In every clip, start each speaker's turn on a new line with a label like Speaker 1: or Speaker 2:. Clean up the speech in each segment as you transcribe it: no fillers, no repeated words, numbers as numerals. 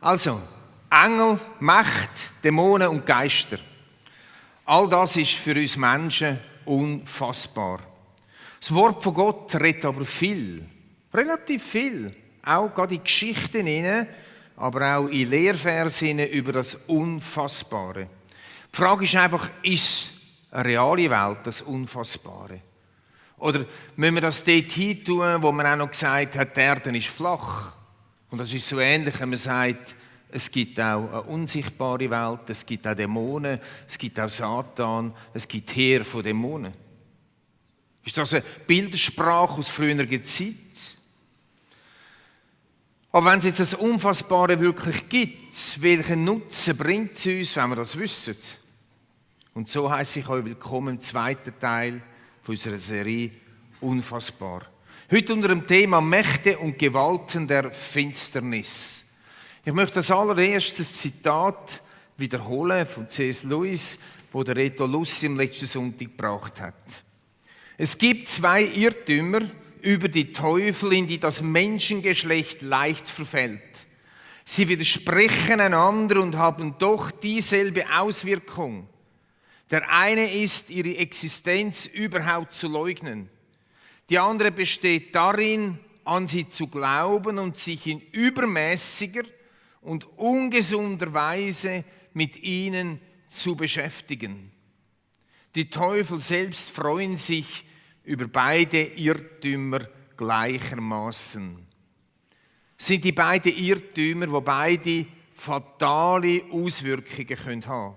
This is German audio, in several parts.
Speaker 1: Also, Engel, Macht, Dämonen und Geister. All das ist für uns Menschen unfassbar. Das Wort von Gott redet aber viel, relativ viel, auch gerade in Geschichten hinein, aber auch in Lehrversen über das Unfassbare. Die Frage ist einfach, ist eine reale Welt das Unfassbare? Oder müssen wir das dort hin tun, wo man auch noch gesagt hat, die Erde ist flach? Und das ist so ähnlich, wenn man sagt, es gibt auch eine unsichtbare Welt, es gibt auch Dämonen, es gibt auch Satan, es gibt Heer von Dämonen. Ist das eine Bildersprache aus früherer Zeit? Aber wenn es jetzt das Unfassbare wirklich gibt, welchen Nutzen bringt es uns, wenn wir das wissen? Und so heisst ich euch willkommen im zweiten Teil unserer Serie Unfassbar. Heute unter dem Thema Mächte und Gewalten der Finsternis. Ich möchte als allererstes Zitat wiederholen von C.S. Lewis, wo der Reto Lussi am letzten Sonntag gebracht hat. Es gibt zwei Irrtümer über die Teufel, in die das Menschengeschlecht leicht verfällt. Sie widersprechen einander und haben doch dieselbe Auswirkung. Der eine ist, ihre Existenz überhaupt zu leugnen. Die andere besteht darin, an sie zu glauben und sich in übermäßiger und ungesunder Weise mit ihnen zu beschäftigen. Die Teufel selbst freuen sich über beide Irrtümer gleichermaßen. Sind die beiden Irrtümer, die beide fatale Auswirkungen haben können.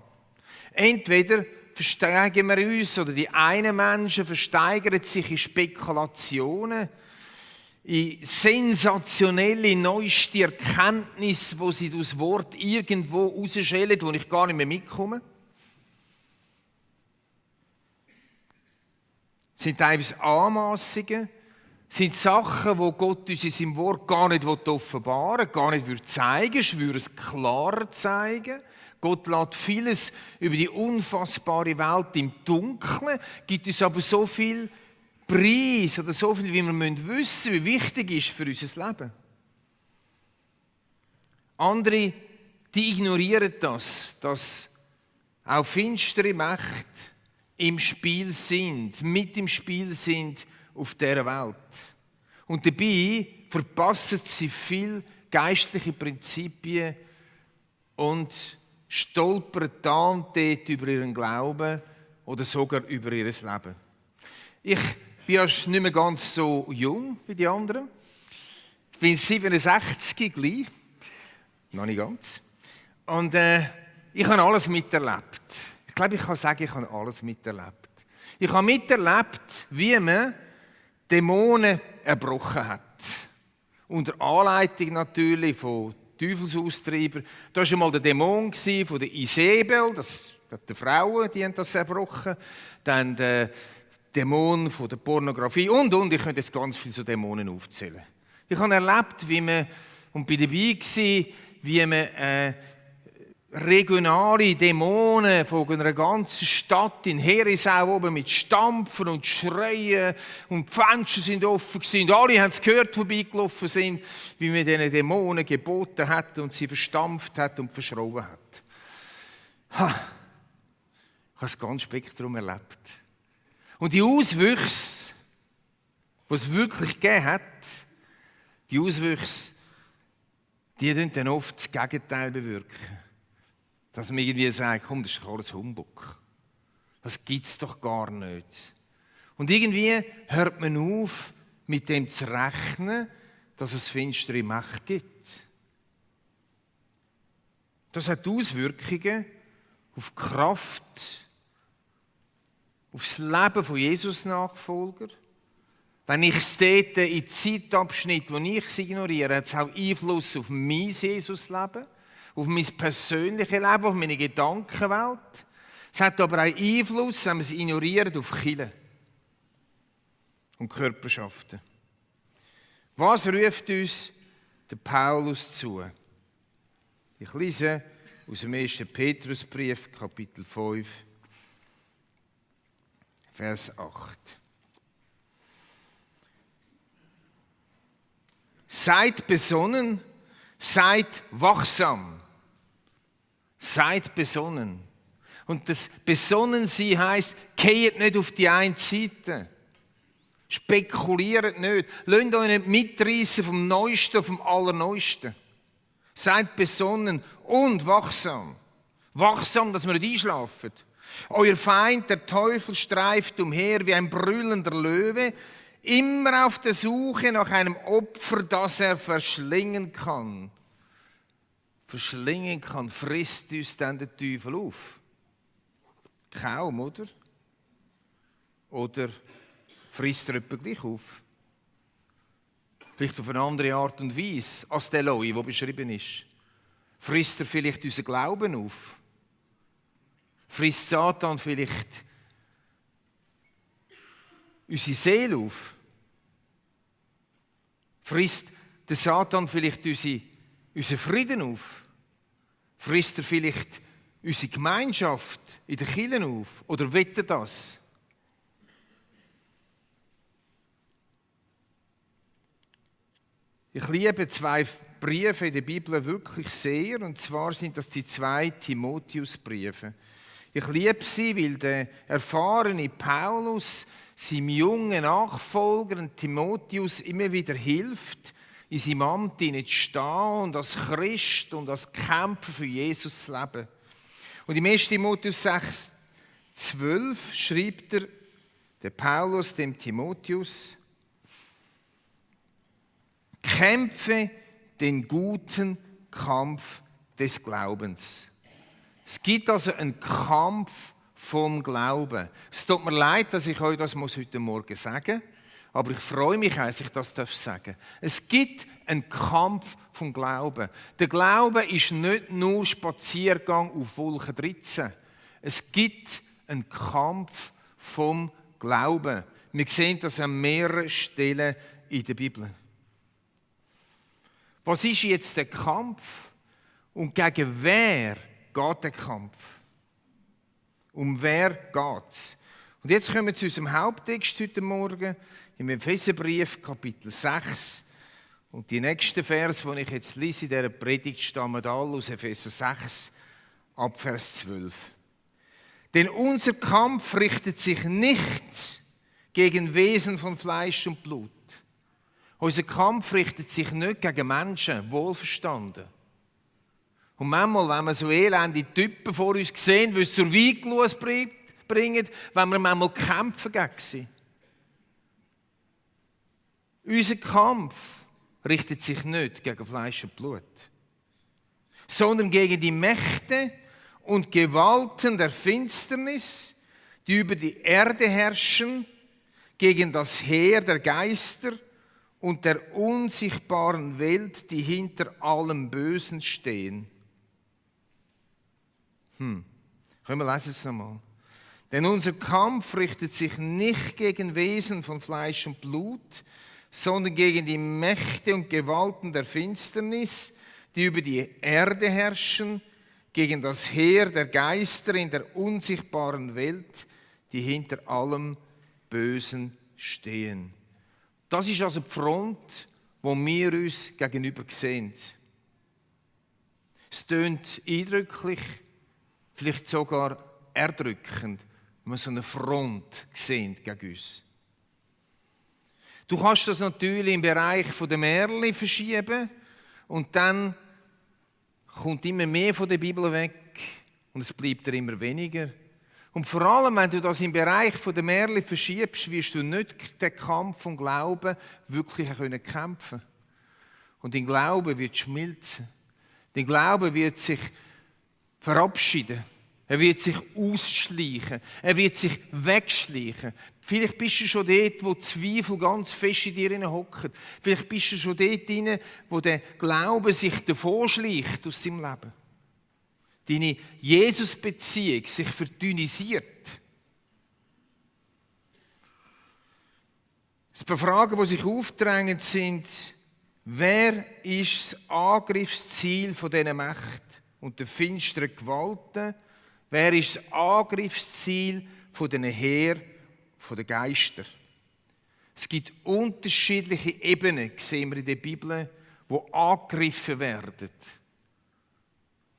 Speaker 1: Entweder versteigern wir uns oder die einen Menschen versteigern sich in Spekulationen, in sensationelle, neueste Erkenntnisse, wo sie das Wort irgendwo rausschälen, wo ich gar nicht mehr mitkomme. Sind teilweise Anmassungen, sind Sachen, wo Gott uns in seinem Wort gar nicht offenbaren will, gar nicht zeigen will, ich würde es klarer zeigen. Gott lässt vieles über die unfassbare Welt im Dunkeln, gibt uns aber so viel Preis oder so viel, wie wir wissen müssen, wie wichtig ist für unser Leben. Andere, die ignorieren das, dass auch finstere Mächte im Spiel sind, mit im Spiel sind auf dieser Welt. Und dabei verpassen sie viel geistliche Prinzipien und stolpern da und dort über ihren Glauben oder sogar über ihr Leben. Ich bin ja nicht mehr ganz so jung wie die anderen. Ich bin 67 gleich. Noch nicht ganz. Und ich habe alles miterlebt. Ich glaube, ich kann sagen, ich habe alles miterlebt. Ich habe miterlebt, wie man Dämonen erbrochen hat. Unter Anleitung natürlich von Teufelsaustreiber. Da war einmal der Dämon von der Isabel, das die Frauen, die haben das erbrochen. Dann der Dämon von der Pornografie und. Ich könnte jetzt ganz viele so Dämonen aufzählen. Ich habe erlebt, wie man, und bin dabei gewesen, wie man regionale Dämonen von einer ganzen Stadt in Herisau oben mit Stampfen und Schreien und die Fenster sind offen gewesen. Alle haben es gehört, vorbeigelaufen sind, wie man diesen Dämonen geboten hat und sie verstampft hat und verschrauben hat. Ich habe das ganze Spektrum erlebt. Und die Auswüchse, die es wirklich gegeben hat, die Auswüchse, die dann oft das Gegenteil bewirken. Dass man irgendwie sagt, komm, das ist doch alles Humbug. Das gibt es doch gar nicht. Und irgendwie hört man auf, mit dem zu rechnen, dass es finstere Macht gibt. Das hat Auswirkungen auf die Kraft, auf das Leben von Jesus-Nachfolger. Wenn ich es dort in Zeitabschnitt, wo ich es ignoriere, hat es auch Einfluss auf mein Jesus-Leben. Auf mein persönliches Leben, auf meine Gedankenwelt. Es hat aber auch Einfluss, wenn man es ignoriert, auf Kirchen und Körperschaften. Was ruft uns der Paulus zu? Ich lese aus dem 1. Petrusbrief, Kapitel 5, Vers 8. Seid besonnen, Seid wachsam. Seid besonnen. Und das Besonnensein heisst, geht nicht auf die eine Seite. Spekuliert nicht. Lasst euch nicht mitreissen vom Neuesten, vom Allerneuesten. Seid besonnen und wachsam. Wachsam, dass wir nicht einschlafen. Euer Feind, der Teufel, streift umher wie ein brüllender Löwe, immer auf der Suche nach einem Opfer, das er verschlingen kann. Verschlingen kann, frisst uns dann der Teufel auf. Kaum, oder? Oder frisst er etwa gleich auf? Vielleicht auf eine andere Art und Weise als der Eloi, der beschrieben ist. Frisst er vielleicht unseren Glauben auf? Frisst Satan vielleicht unsere Seele auf? Frisst der Satan vielleicht unseren Frieden auf? Frisst er vielleicht unsere Gemeinschaft in der Kirche auf? Oder will er das? Ich liebe 2 Briefe in der Bibel wirklich sehr, und zwar sind das die 2 Timotheusbriefe. Ich liebe sie, weil der erfahrene Paulus seinem jungen Nachfolger Timotheus immer wieder hilft, in seinem Amt zu stehen und als Christ und als Kämpfer für Jesus zu leben. Und im 1. Timotheus 6,12 schreibt der Paulus dem Timotheus: Kämpfe den guten Kampf des Glaubens. Es gibt also einen Kampf vom Glauben. Es tut mir leid, dass ich euch das heute Morgen sagen muss, aber ich freue mich, dass ich das sagen darf. Es gibt einen Kampf vom Glauben. Der Glaube ist nicht nur Spaziergang auf Wolke 13. Es gibt einen Kampf vom Glauben. Wir sehen das an mehreren Stellen in der Bibel. Was ist jetzt der Kampf und gegen wer geht der Kampf? Um wer geht es? Und jetzt kommen wir zu unserem Haupttext heute Morgen im Epheserbrief, Kapitel 6. Und die nächsten Verse, die ich jetzt lese in dieser Predigt, stammen alle aus Epheser 6, ab Vers 12. Denn unser Kampf richtet sich nicht gegen Wesen von Fleisch und Blut. Unser Kampf richtet sich nicht gegen Menschen, wohlverstanden. Und manchmal, wenn wir so elende Typen vor uns sehen, die es zur Weiglose bringen, wenn wir manchmal kämpfen gegen sie. Unser Kampf richtet sich nicht gegen Fleisch und Blut, sondern gegen die Mächte und Gewalten der Finsternis, die über die Erde herrschen, gegen das Heer der Geister und der unsichtbaren Welt, die hinter allem Bösen stehen. Können wir lesen es nochmal? Denn unser Kampf richtet sich nicht gegen Wesen von Fleisch und Blut, sondern gegen die Mächte und Gewalten der Finsternis, die über die Erde herrschen, gegen das Heer der Geister in der unsichtbaren Welt, die hinter allem Bösen stehen. Das ist also die Front, wo wir uns gegenüber sehen. Es tönt eindrücklich, vielleicht sogar erdrückend, wenn wir so eine Front sehen gegen uns. Du kannst das natürlich im Bereich der Märchen verschieben und dann kommt immer mehr von der Bibel weg und es bleibt dir immer weniger. Und vor allem, wenn du das im Bereich der Märchen verschiebst, wirst du nicht den Kampf vom Glauben wirklich kämpfen können. Und dein Glaube wird schmilzen. Dein Glaube wird sich verabschieden. Er wird sich ausschleichen. Er wird sich wegschleichen. Vielleicht bist du schon dort, wo Zweifel ganz fest in dir hocken. Vielleicht bist du schon dort drin, wo der Glaube sich davonschleicht aus deinem Leben. Deine Jesus-Beziehung sich verdünnisiert. Die paar Fragen, die sich aufdrängen, sind: Wer ist das Angriffsziel von diesen Mächten und der finsteren Gewalten? Wer ist das Angriffsziel von diesen Heer, von den Geistern? Es gibt unterschiedliche Ebenen, sehen wir in der Bibel, die angegriffen werden.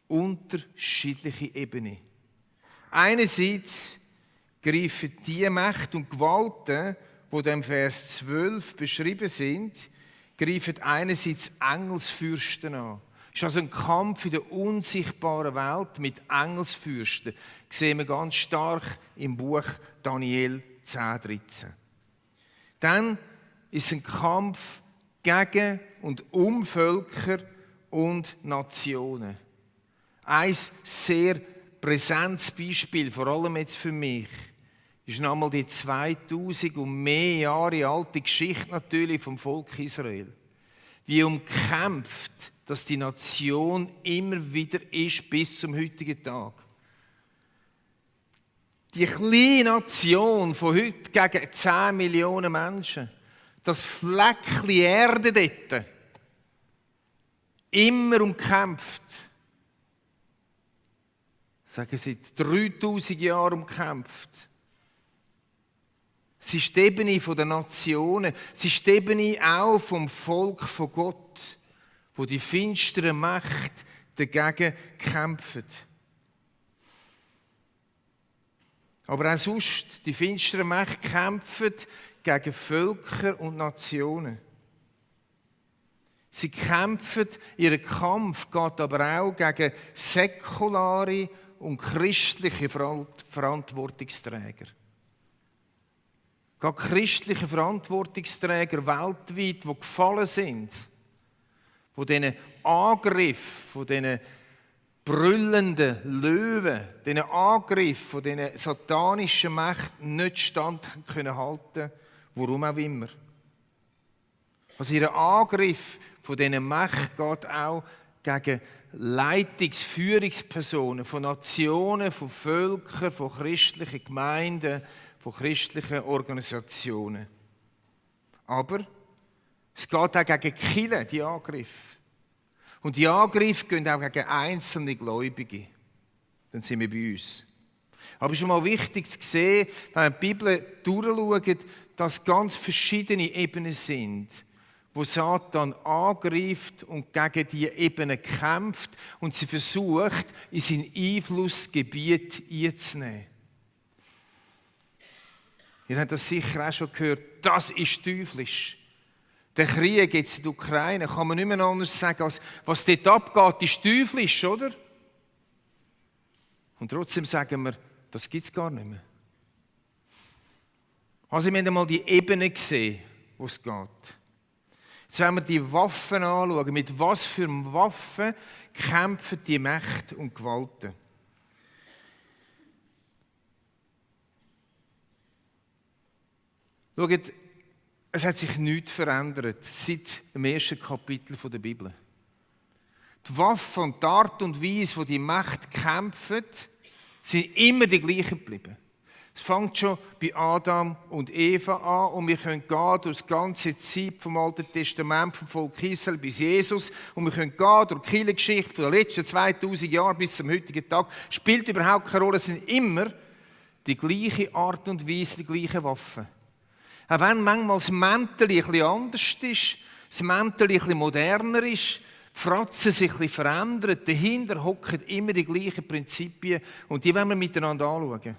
Speaker 1: Unterschiedliche Ebenen. Einerseits greifen die Mächte und Gewalten, die im Vers 12 beschrieben sind, greifen einerseits Engelsfürsten an. Es ist also ein Kampf in der unsichtbaren Welt mit Engelsfürsten. Das sehen wir ganz stark im Buch Daniel 10,13. Dann ist es ein Kampf gegen und um Völker und Nationen. Ein sehr präsentes Beispiel, vor allem jetzt für mich, ist nochmal die 2000 und mehr Jahre alte Geschichte natürlich vom Volk Israel. Wie umkämpft, dass die Nation immer wieder ist bis zum heutigen Tag. Die kleine Nation von heute gegen 10 Millionen Menschen, das Fleckchen Erde dort, immer umkämpft. Sagen seit 3000 Jahren umkämpft. Es ist die Ebene der Nationen, es ist die Ebene auch vom Volk von Gott, wo die finstere Macht dagegen kämpft. Aber auch sonst, die finstere Macht kämpft gegen Völker und Nationen. Sie kämpfen, ihr Kampf geht aber auch gegen säkulare und christliche Verantwortungsträger. Gerade christliche Verantwortungsträger weltweit, die gefallen sind, die diesen Angriff von diesen brüllenden Löwen, diesen Angriff von diesen satanischen Mächten nicht stand können halten, warum auch immer. Also ihr Angriff von diesen Mächten geht auch gegen Führungspersonen von Nationen, von Völkern, von christlichen Gemeinden, von christlichen Organisationen. Aber es geht auch gegen Kirchen, die Angriffe. Und die Angriffe gehen auch gegen einzelne Gläubige. Dann sind wir bei uns. Aber es ist schon mal wichtig zu sehen, wenn man die Bibel durchschaut, dass ganz verschiedene Ebenen sind, wo Satan angreift und gegen diese Ebene kämpft und sie versucht, in sein Einflussgebiet einzunehmen. Ihr habt das sicher auch schon gehört, das ist teuflisch. Der Krieg jetzt in der Ukraine, kann man nicht mehr anders sagen, als was dort abgeht, ist teuflisch, oder? Und trotzdem sagen wir, das gibt es gar nicht mehr. Also wir haben einmal die Ebene gesehen, wo es geht. Jetzt wenn wir die Waffen anschauen, mit was für Waffen kämpfen die Mächte und Gewalten. Schaut, es hat sich nichts verändert seit dem ersten Kapitel der Bibel. Die Waffen und die Art und Weise, wie die Mächte kämpfen, sind immer die gleichen geblieben. Es fängt schon bei Adam und Eva an und wir können gehen durch die ganze Zeit vom Alten Testament, vom Volk Israel bis Jesus und wir können gehen durch die Kirchengeschichte von den letzten 2000 Jahren bis zum heutigen Tag. Spielt überhaupt keine Rolle, es sind immer die gleiche Art und Weise, die gleichen Waffen. Auch wenn manchmal das Mäntel ein bisschen anders ist, das Mäntel ein bisschen moderner ist, die Fratzen sich ein bisschen verändern, dahinter hocken immer die gleichen Prinzipien und die wollen wir miteinander anschauen.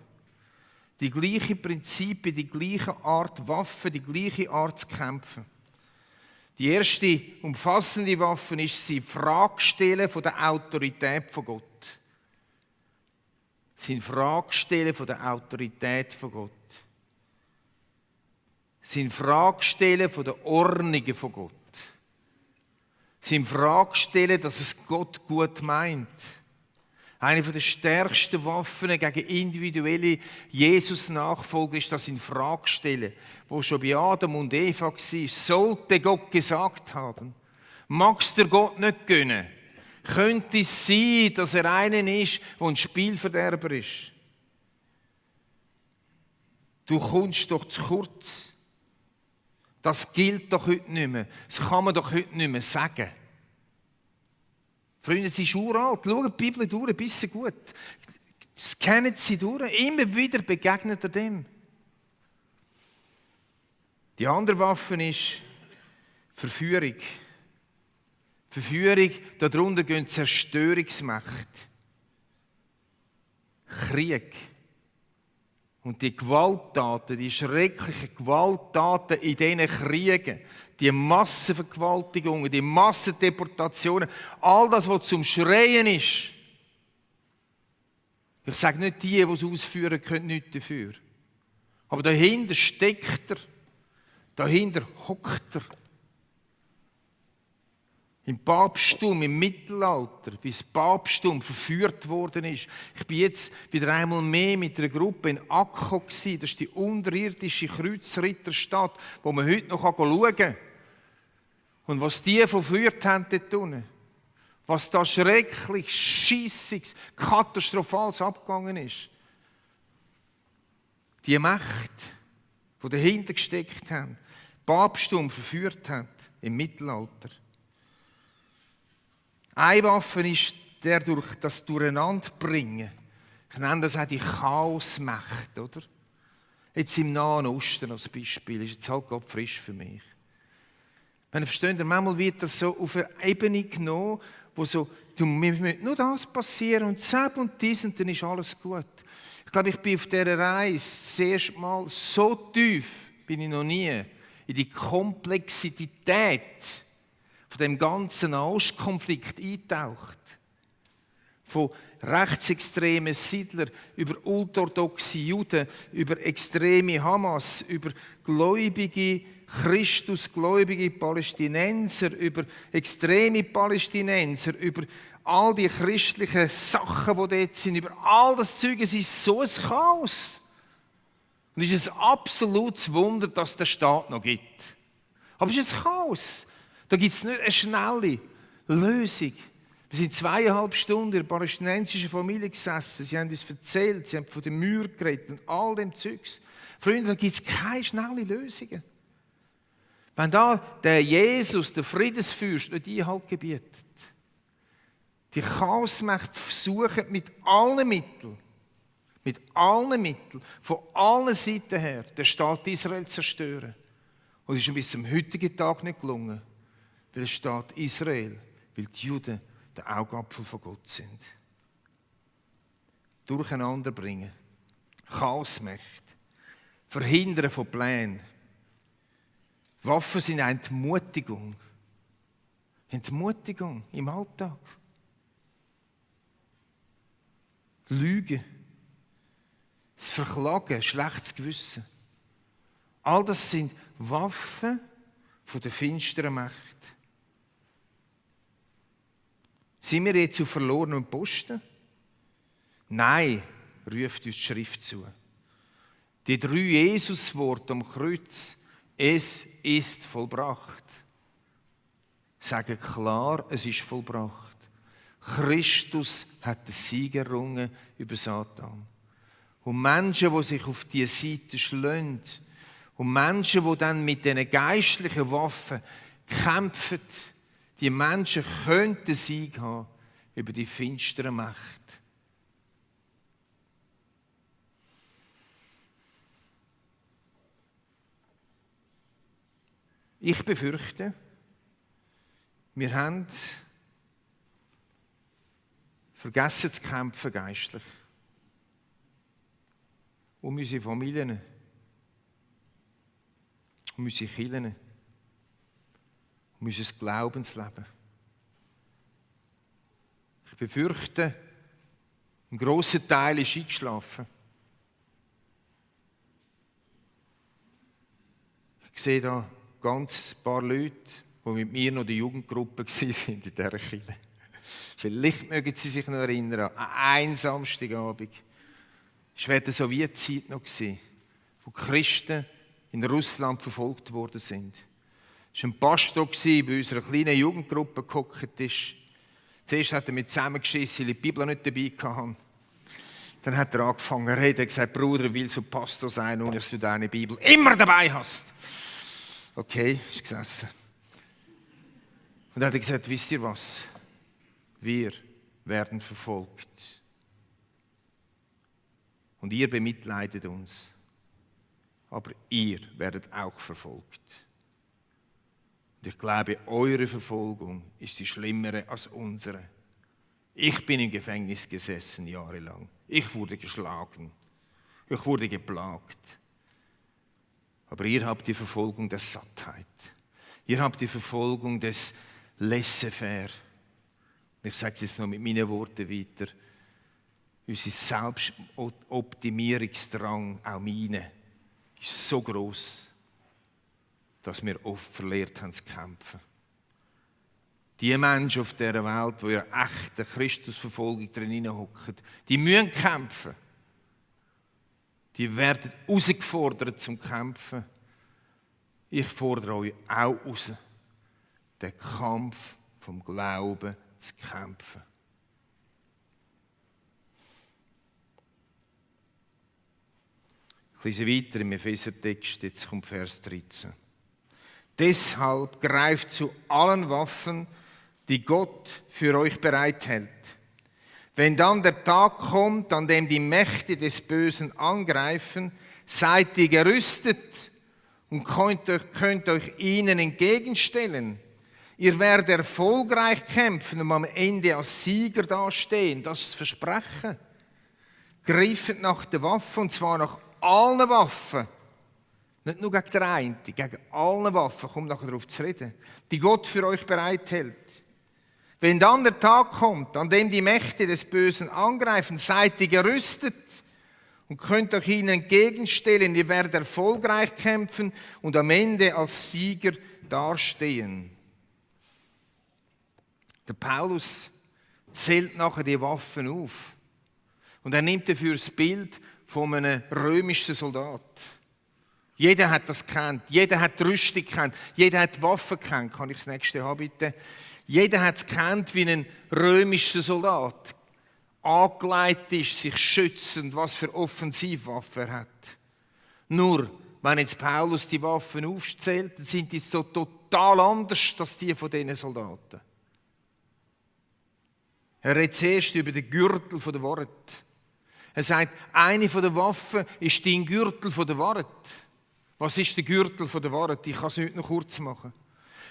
Speaker 1: Die gleichen Prinzipien, die gleiche Art Waffen, die gleiche Art zu kämpfen. Die erste umfassende Waffe ist sie Frage stellen von der Autorität von Gott. Sie Frage stellen von der Autorität von Gott. Sie Frage stellen von der Ordnungen von Gott. Sie Frage stellen, dass es Gott gut meint. Eine der stärksten Waffen gegen individuelle Jesus-Nachfolger ist das in Frage stellen, wo schon bei Adam und Eva war. Sollte Gott gesagt haben, magst du Gott nicht gönnen? Könnte es sein, dass er einen ist, der ein Spielverderber ist? Du kommst doch zu kurz. Das gilt doch heute nicht mehr. Das kann man doch heute nicht mehr sagen. Freunde, sie ist uralt. Schaut die Bibel durch, ein bisschen gut. Scannen sie durch. Immer wieder begegnet er dem. Die andere Waffe ist Verführung. Verführung, darunter gehen Zerstörungsmächte, Krieg. Und die Gewalttaten, die schrecklichen Gewalttaten in diesen Kriegen, die Massenvergewaltigungen, die Massendeportationen, all das, was zum Schreien ist. Ich sage nicht, die es ausführen, können nichts dafür. Aber dahinter steckt er, dahinter hockt er. Im Papsttum, im Mittelalter, wie das Papsttum verführt worden ist. Ich bin jetzt wieder einmal mehr mit einer Gruppe in Akko gewesen. Das ist die unterirdische Kreuzritterstadt, wo man heute noch schauen kann. Und was die verführt haben dort unten, was da schrecklich, schissiges, katastrophales abgegangen ist. Die Mächte, die dahinter gesteckt haben, Papsttum verführt hat im Mittelalter. Eine Waffe ist durch das Durcheinanderbringen. Ich nenne das auch die Chaosmächte, oder? Jetzt im Nahen Osten als Beispiel, ist jetzt halt gerade frisch für mich. Wenn ihr versteht, manchmal wird das so auf eine Ebene genommen, wo so, mir muss nur das passieren und das und dies und dann ist alles gut. Ich glaube, ich bin auf dieser Reise das erste Mal so tief, bin ich noch nie, in die Komplexität von dem ganzen Nahostkonflikt eingetaucht. Von rechtsextremen Siedlern über ultraorthodoxe Juden, über extreme Hamas, über gläubige, Christusgläubige Palästinenser, über extreme Palästinenser, über all die christlichen Sachen, die dort sind, über all das Zeug, es ist so ein Chaos. Und es ist ein absolutes Wunder, dass es den Staat noch gibt. Aber es ist ein Chaos. Da gibt es nicht eine schnelle Lösung. Wir sind 2,5 Stunden in der palästinensischen Familie gesessen. Sie haben uns erzählt, sie haben von den Mauern geredet und all dem Zeugs. Freunde, da gibt es keine schnellen Lösungen. Wenn da der Jesus, der Friedensfürst, nicht Einhalt gebietet, die Chaosmächte versuchen mit allen Mitteln, von allen Seiten her, den Staat Israel zu zerstören. Und es ist bis zum heutigen Tag nicht gelungen, weil der Staat Israel, weil die Juden der Augapfel von Gott sind. Durcheinander bringen, Chaosmächte, Verhindern von Plänen. Waffen sind eine Entmutigung. Entmutigung im Alltag. Lügen. Das Verklagen, schlechtes Gewissen. All das sind Waffen von der finsteren Macht. Sind wir jetzt auf verlorenem Posten? Nein, ruft uns die Schrift zu. Die 3 Jesus-Worte am Kreuz, es ist vollbracht, sagen klar, es ist vollbracht. Christus hat den Sieg errungen über Satan. Und Menschen, die sich auf diese Seite schlagen, und Menschen, die dann mit diesen geistlichen Waffen kämpfen, die Menschen können den Sieg haben über die finstere Macht. Ich befürchte, wir haben vergessen zu kämpfen geistlich. Um unsere Familien, um unsere Kirchen, um unser Glaubensleben. Ich befürchte, ein grosser Teil ist eingeschlafen. Ich sehe da ganz paar Leute, die mit mir noch die Jugendgruppe waren in dieser Kirche. Vielleicht mögen Sie sich noch erinnern an einen Samstagabend. Es war die Sowjetzeit noch, wo Christen in Russland verfolgt worden sind. Es war ein Pastor, der bei unserer kleinen Jugendgruppe gehockt ist. Zuerst hat er mit zusammengeschissen, weil ich die Bibel nicht dabei hatte. Dann hat er angefangen zu reden. Er hat gesagt, Bruder, willst du Pastor sein, ohne dass du deine Bibel immer dabei hast? Okay, ist gesessen. Und dann hat er gesagt, wisst ihr was? Wir werden verfolgt. Und ihr bemitleidet uns. Aber ihr werdet auch verfolgt. Und ich glaube, eure Verfolgung ist die schlimmere als unsere. Ich bin im Gefängnis gesessen jahrelang. Ich wurde geschlagen. Ich wurde geplagt. Aber ihr habt die Verfolgung der Sattheit. Ihr habt die Verfolgung des Laissez-faire. Ich sage es jetzt noch mit meinen Worten weiter. Unser Selbstoptimierungsdrang, auch meine, ist so gross, dass wir oft verlehrt haben zu kämpfen. Die Menschen auf dieser Welt, die in einer echten Christusverfolgung drin hocken, die müssen kämpfen. Die werden herausgefordert zum Kämpfen. Ich fordere euch auch heraus, den Kampf vom Glauben zu kämpfen. Ich lese weiter im Epheser-Text, jetzt kommt Vers 13. Deshalb greift zu allen Waffen, die Gott für euch bereithält. Wenn dann der Tag kommt, an dem die Mächte des Bösen angreifen, seid ihr gerüstet und könnt euch ihnen entgegenstellen. Ihr werdet erfolgreich kämpfen und am Ende als Sieger dastehen. Das ist das Versprechen. Greift nach der Waffe, und zwar nach allen Waffen. Nicht nur gegen den einen, gegen alle Waffen, kommt nachher darauf zu reden, die Gott für euch bereithält. Wenn dann der Tag kommt, an dem die Mächte des Bösen angreifen, seid ihr gerüstet und könnt euch ihnen entgegenstellen. Ihr werdet erfolgreich kämpfen und am Ende als Sieger dastehen. Der Paulus zählt nachher die Waffen auf. Und er nimmt dafür das Bild von einem römischen Soldat. Jeder hat das gekannt, jeder hat die Rüstung gekannt, jeder hat die Waffen gekannt. Kann ich das nächste haben, bitte? Jeder hat es gekannt, wie ein römischer Soldat angelegt ist, sich schützend, was für Offensivwaffen er hat. Nur, wenn jetzt Paulus die Waffen aufzählt, dann sind die so total anders als die von diesen Soldaten. Er redet zuerst über den Gürtel der Wort. Er sagt, eine von den Waffen ist dein Gürtel der Wort. Was ist der Gürtel der Wort? Ich kann es heute noch kurz machen.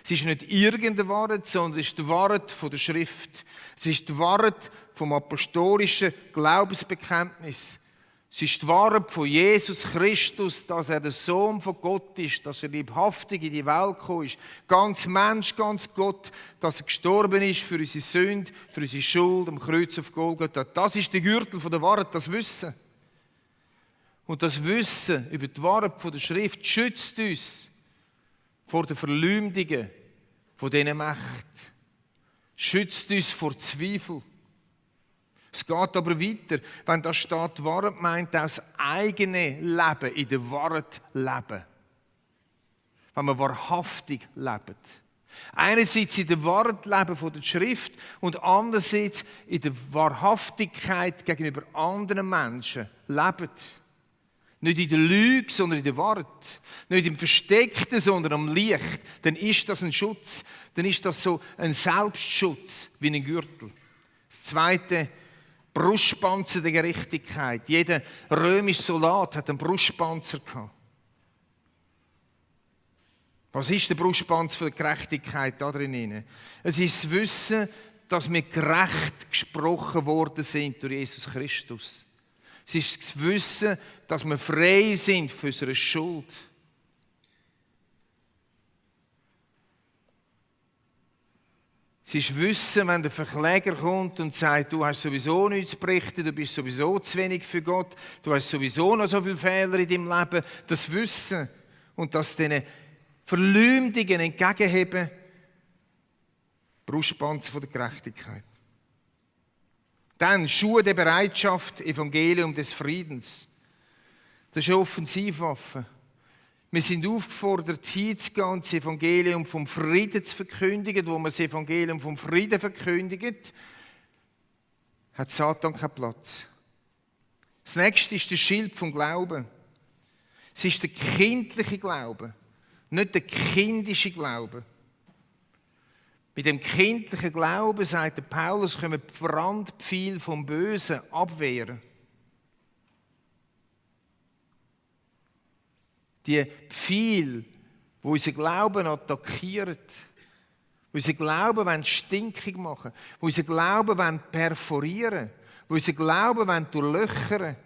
Speaker 1: Es ist nicht irgendeine Wort, sondern es ist die Wort der Schrift. Es ist die Wort vom apostolischen Glaubensbekenntnis. Es ist die Wort von Jesus Christus, dass er der Sohn von Gott ist, dass er leibhaftig in die Welt gekommen ist. Ganz Mensch, ganz Gott, dass er gestorben ist für unsere Sünde, für unsere Schuld am Kreuz auf Golgatha. Das ist der Gürtel der Wort, das Wissen. Und das Wissen über die Wort der Schrift schützt uns vor den Verleumdungen von diesen Mächten. Schützt uns vor Zweifel. Es geht aber weiter. Wenn da steht, Wahrheit meint auch das eigene Leben, in der Wahrheit leben. Wenn man wahrhaftig lebt. Einerseits in der Wahrheit leben von der Schrift und andererseits in der Wahrhaftigkeit gegenüber anderen Menschen leben. Nicht in der Lüge, sondern in der Wahrheit. Nicht im Versteckten, sondern am Licht. Dann ist das ein Schutz. Dann ist das so ein Selbstschutz wie ein Gürtel. Das zweite, Brustpanzer der Gerechtigkeit. Jeder römische Soldat hat einen Brustpanzer gehabt. Was ist der Brustpanzer der Gerechtigkeit da drin? Es ist das Wissen, dass wir gerecht gesprochen worden sind durch Jesus Christus. Es ist das Wissen, dass wir frei sind von unserer Schuld. Es ist Wissen, wenn der Verkläger kommt und sagt, du hast sowieso nichts zu berichten, du bist sowieso zu wenig für Gott, du hast sowieso noch so viele Fehler in deinem Leben. Das Wissen und das diesen Verleumdungen entgegenheben, Brustpanzer von der Gerechtigkeit. Dann Schuhe der Bereitschaft, Evangelium des Friedens. Das ist eine Offensivwaffe. Wir sind aufgefordert, hinzugehen und das Evangelium vom Frieden zu verkündigen. Wo man das Evangelium vom Frieden verkündigt, hat Satan keinen Platz. Das nächste ist der Schild vom Glauben. Es ist der kindliche Glaube, nicht der kindische Glaube. Mit dem kindlichen Glauben, sagt der Paulus, können wir die Brandpfeile vom Bösen abwehren. Die Pfeile, die die unseren Glauben attackieren, die unseren Glauben stinkig machen wollen, die unseren Glauben perforieren wollen, die unseren Glauben durchlöchern wollen.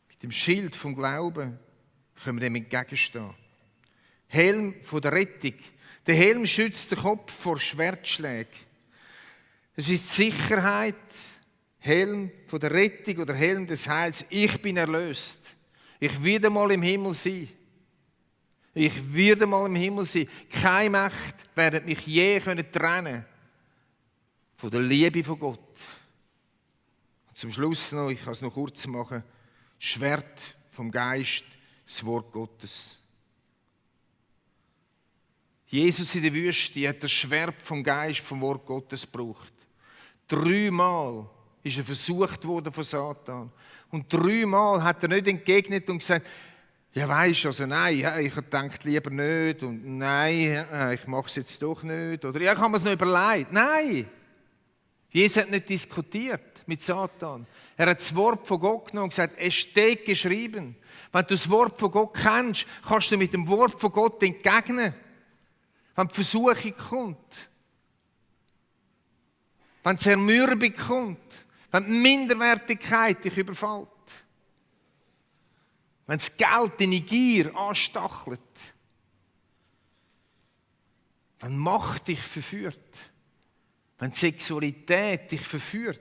Speaker 1: Mit dem Schild vom Glauben können wir dem entgegenstehen. Helm von der Rettung. Der Helm schützt den Kopf vor Schwertschlägen. Es ist Sicherheit, Helm von der Rettung oder Helm des Heils. Ich bin erlöst. Ich werde mal im Himmel sein. Ich werde mal im Himmel sein. Keine Macht wird mich je trennen können von der Liebe von Gott. Und zum Schluss noch, ich kann es noch kurz machen, Schwert vom Geist, das Wort Gottes. Jesus in der Wüste hat das Schwert vom Geist, vom Wort Gottes gebraucht. 3-mal ist er versucht worden von Satan. Und 3-mal hat er nicht entgegnet und gesagt, ja weisst, also nein, ich habe gedacht, lieber nicht und nein, ich mache es jetzt doch nicht. Oder ja, ich habe mir es noch überlegt. Nein! Jesus hat nicht diskutiert mit Satan. Er hat das Wort von Gott genommen und gesagt, es steht geschrieben. Wenn du das Wort von Gott kennst, kannst du mit dem Wort von Gott entgegnen. Wenn die Versuchung kommt. Wenn die Zermürbung kommt. Wenn die Minderwertigkeit dich überfällt. Wenn das Geld deine Gier anstachelt. Wenn Macht dich verführt. Wenn die Sexualität dich verführt.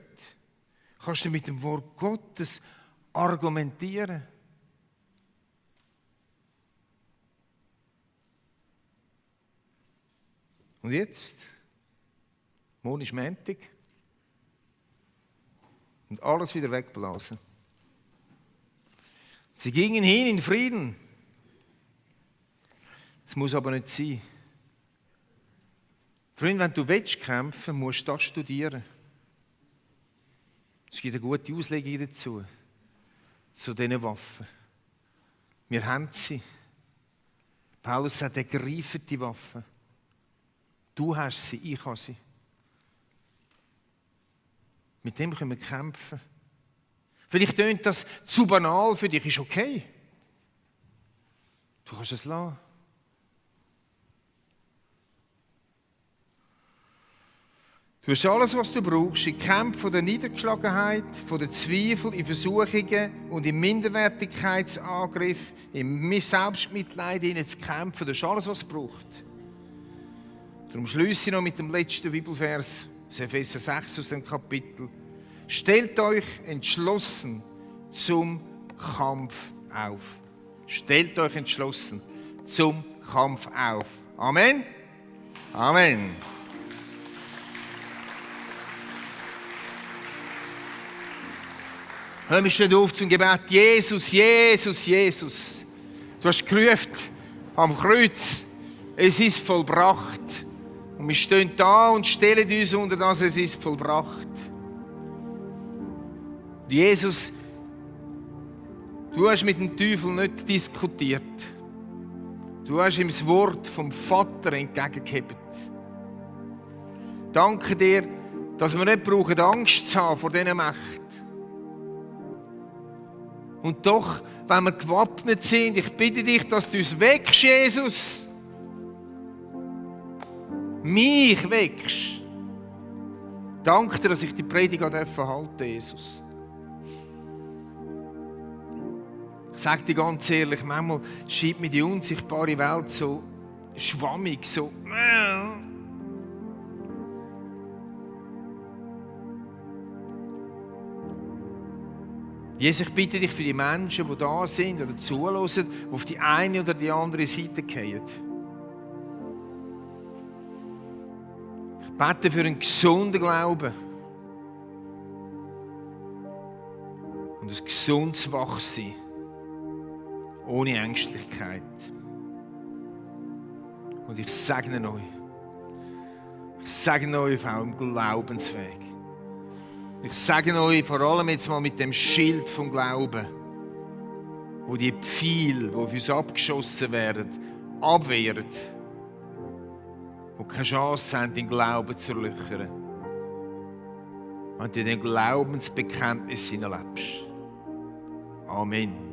Speaker 1: Kannst du mit dem Wort Gottes argumentieren. Und jetzt? Morgen ist Montag. Und alles wieder wegblasen. Sie gingen hin in Frieden. Das muss aber nicht sein. Freund, wenn du kämpfen willst, musst du das studieren. Es gibt eine gute Auslegung dazu. Zu diesen Waffen. Wir haben sie. Paulus sagt, ergreifen die Waffen. Du hast sie, ich habe sie. Mit dem können wir kämpfen. Vielleicht tönt das zu banal für dich, ist okay. Du kannst es lassen. Du hast alles, was du brauchst, in Kämpfen von der Niedergeschlagenheit, von den Zweifeln, in Versuchungen und im Minderwertigkeitsangriff, im Selbstmitleid zu kämpfen. Das ist alles, was es braucht. Darum schließe ich noch mit dem letzten Bibelvers, aus Epheser 6 aus dem Kapitel. Stellt euch entschlossen zum Kampf auf. Stellt euch entschlossen zum Kampf auf. Amen. Amen. Hör mich nicht auf zum Gebet. Jesus, Jesus, Jesus. Du hast gerufen am Kreuz. Es ist vollbracht. Und wir stehen da und stellen uns unter das, es ist vollbracht. Jesus, du hast mit dem Teufel nicht diskutiert. Du hast ihm das Wort vom Vater entgegengehebt. Danke dir, dass wir nicht brauchen, Angst zu haben vor dieser Macht. Und doch, wenn wir gewappnet sind, ich bitte dich, dass du uns weckst, Jesus. Mich weckst. Danke dir, dass ich die Predigt halten durfte, Jesus. Ich sage dir ganz ehrlich, manchmal scheint mir die unsichtbare Welt so schwammig, so. Jesus, ich bitte dich für die Menschen, die da sind oder zuhören, die auf die eine oder die andere Seite fallen. Ich bete für einen gesunden Glauben und ein gesundes Wachsein, ohne Ängstlichkeit. Und ich segne euch. Ich segne euch auf eurem Glaubensweg. Ich sage euch vor allem jetzt mal mit dem Schild vom Glauben, wo die Pfeile, die auf uns abgeschossen werden, abwehren, die keine Chance haben, den Glauben zu löchern. Wenn du in dem Glaubensbekenntnis hineinlebst. Amen.